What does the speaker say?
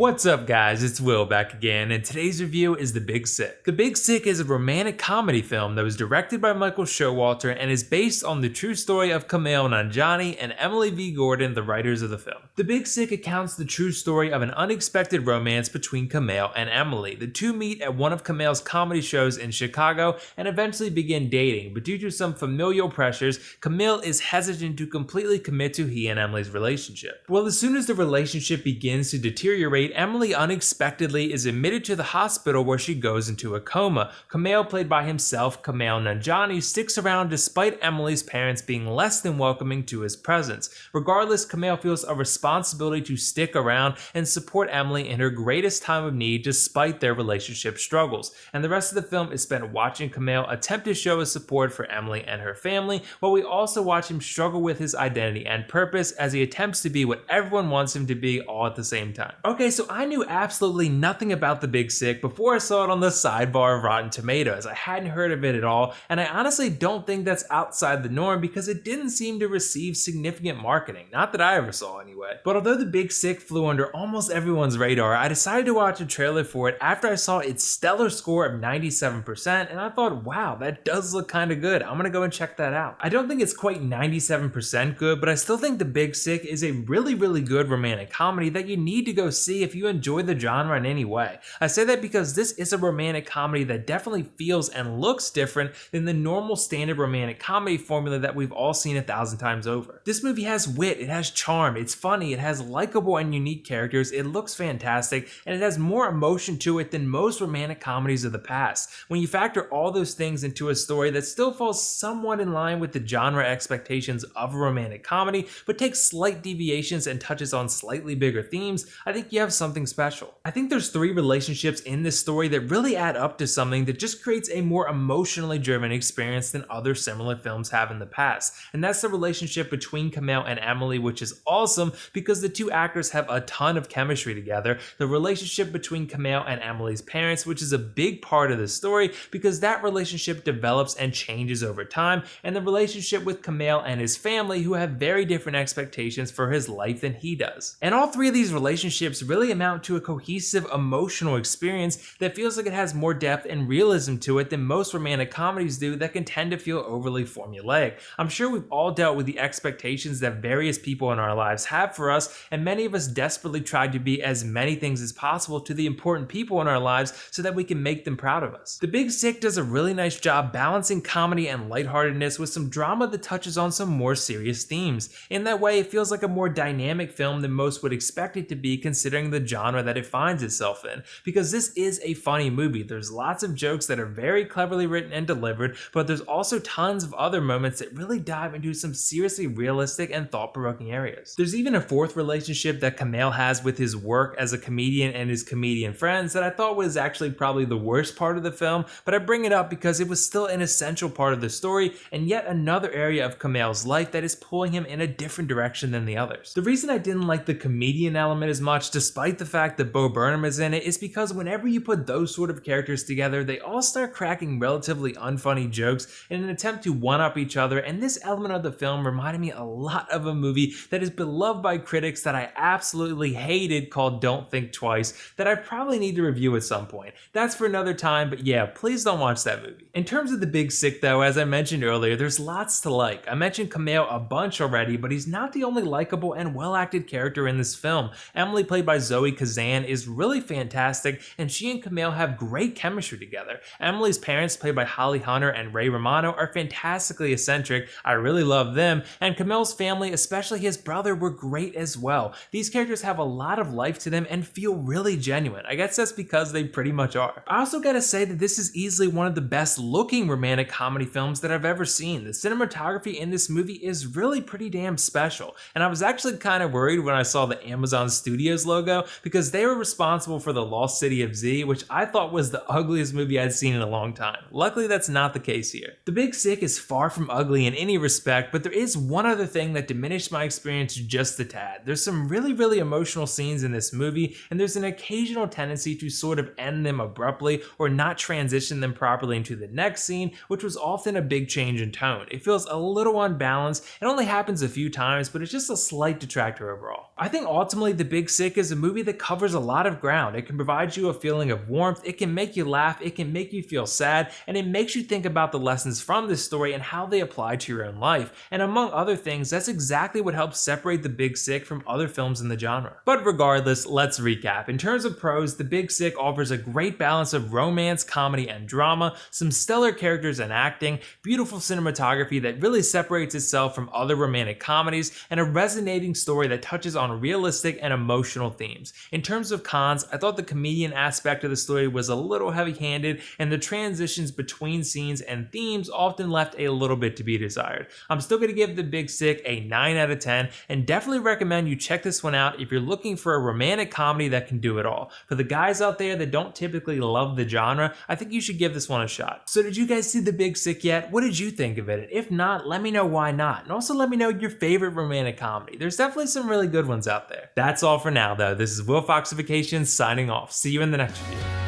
What's up guys, it's Will back again, and today's review is The Big Sick. The Big Sick is a romantic comedy film that was directed by Michael Showalter and is based on the true story of Kumail Nanjani and Emily V. Gordon, the writers of the film. The Big Sick accounts the true story of an unexpected romance between Kumail and Emily. The two meet at one of Kumail's comedy shows in Chicago and eventually begin dating, but due to some familial pressures, Kumail is hesitant to completely commit to he and Emily's relationship. Well, as soon as the relationship begins to deteriorate, Emily unexpectedly is admitted to the hospital where she goes into a coma. Kumail, played by himself, Kumail Nanjani, sticks around despite Emily's parents being less than welcoming to his presence. Regardless, Kumail feels a responsibility to stick around and support Emily in her greatest time of need despite their relationship struggles. And the rest of the film is spent watching Kumail attempt to show his support for Emily and her family, while we also watch him struggle with his identity and purpose as he attempts to be what everyone wants him to be all at the same time. Okay, so I knew absolutely nothing about The Big Sick before I saw it on the sidebar of Rotten Tomatoes. I hadn't heard of it at all, and I honestly don't think that's outside the norm because it didn't seem to receive significant marketing, not that I ever saw anyway. But although The Big Sick flew under almost everyone's radar, I decided to watch a trailer for it after I saw its stellar score of 97%, and I thought, wow, that does look kinda good. I'm gonna go and check that out. I don't think it's quite 97% good, but I still think The Big Sick is a really good romantic comedy that you need to go see if you enjoy the genre in any way. I say that because this is a romantic comedy that definitely feels and looks different than the normal standard romantic comedy formula that we've all seen 1,000 times over. This movie has wit, it has charm, it's funny, it has likable and unique characters, it looks fantastic, and it has more emotion to it than most romantic comedies of the past. When you factor all those things into a story that still falls somewhat in line with the genre expectations of a romantic comedy, but takes slight deviations and touches on slightly bigger themes, I think you have something special. I think there's 3 relationships in this story that really add up to something that just creates a more emotionally driven experience than other similar films have in the past. And that's the relationship between Kumail and Emily, which is awesome because the two actors have a ton of chemistry together. The relationship between Kumail and Emily's parents, which is a big part of the story because that relationship develops and changes over time, and the relationship with Kumail and his family, who have very different expectations for his life than he does. And all 3 of these relationships really amount to a cohesive emotional experience that feels like it has more depth and realism to it than most romantic comedies do that can tend to feel overly formulaic. I'm sure we've all dealt with the expectations that various people in our lives have for us, and many of us desperately try to be as many things as possible to the important people in our lives so that we can make them proud of us. The Big Sick does a really nice job balancing comedy and lightheartedness with some drama that touches on some more serious themes. In that way, it feels like a more dynamic film than most would expect it to be considering the genre that it finds itself in, because this is a funny movie. There's lots of jokes that are very cleverly written and delivered, but there's also tons of other moments that really dive into some seriously realistic and thought-provoking areas. There's even a 4th relationship that Kumail has with his work as a comedian and his comedian friends that I thought was actually probably the worst part of the film, but I bring it up because it was still an essential part of the story and yet another area of Kumail's life that is pulling him in a different direction than the others. The reason I didn't like the comedian element as much, despite the fact that Bo Burnham is in it, is because whenever you put those sort of characters together, they all start cracking relatively unfunny jokes in an attempt to one-up each other, and this element of the film reminded me a lot of a movie that is beloved by critics that I absolutely hated called Don't Think Twice, that I probably need to review at some point. That's for another time, but yeah, please don't watch that movie. In terms of The Big Sick though, as I mentioned earlier, there's lots to like. I mentioned Kumail a bunch already, but he's not the only likable and well-acted character in this film. Emily, played by Zoe Kazan, is really fantastic, and she and Kumail have great chemistry together. Emily's parents, played by Holly Hunter and Ray Romano, are fantastically eccentric. I really love them, and Kumail's family, especially his brother, were great as well. These characters have a lot of life to them and feel really genuine. I guess that's because they pretty much are. I also gotta say that this is easily one of the best looking romantic comedy films that I've ever seen. The cinematography in this movie is really pretty damn special, and I was actually kind of worried when I saw the Amazon Studios logo because they were responsible for The Lost City of Z, which I thought was the ugliest movie I'd seen in a long time. Luckily, that's not the case here. The Big Sick is far from ugly in any respect, but there is one other thing that diminished my experience just a tad. There's some really emotional scenes in this movie, and there's an occasional tendency to sort of end them abruptly or not transition them properly into the next scene, which was often a big change in tone. It feels a little unbalanced. It only happens a few times, but it's just a slight detractor overall. I think ultimately The Big Sick is a movie movie that covers a lot of ground. It can provide you a feeling of warmth, it can make you laugh, it can make you feel sad, and it makes you think about the lessons from this story and how they apply to your own life. And among other things, that's exactly what helps separate The Big Sick from other films in the genre. But regardless, let's recap. In terms of pros, The Big Sick offers a great balance of romance, comedy, and drama, some stellar characters and acting, beautiful cinematography that really separates itself from other romantic comedies, and a resonating story that touches on realistic and emotional themes. In terms of cons, I thought the comedian aspect of the story was a little heavy-handed, and the transitions between scenes and themes often left a little bit to be desired. I'm still going to give The Big Sick a 9 out of 10, and definitely recommend you check this one out if you're looking for a romantic comedy that can do it all. For the guys out there that don't typically love the genre, I think you should give this one a shot. So did you guys see The Big Sick yet? What did you think of it? If not, let me know why not. And also let me know your favorite romantic comedy. There's definitely some really good ones out there. That's all for now though. This is WillFoxification signing off. See you in the next video.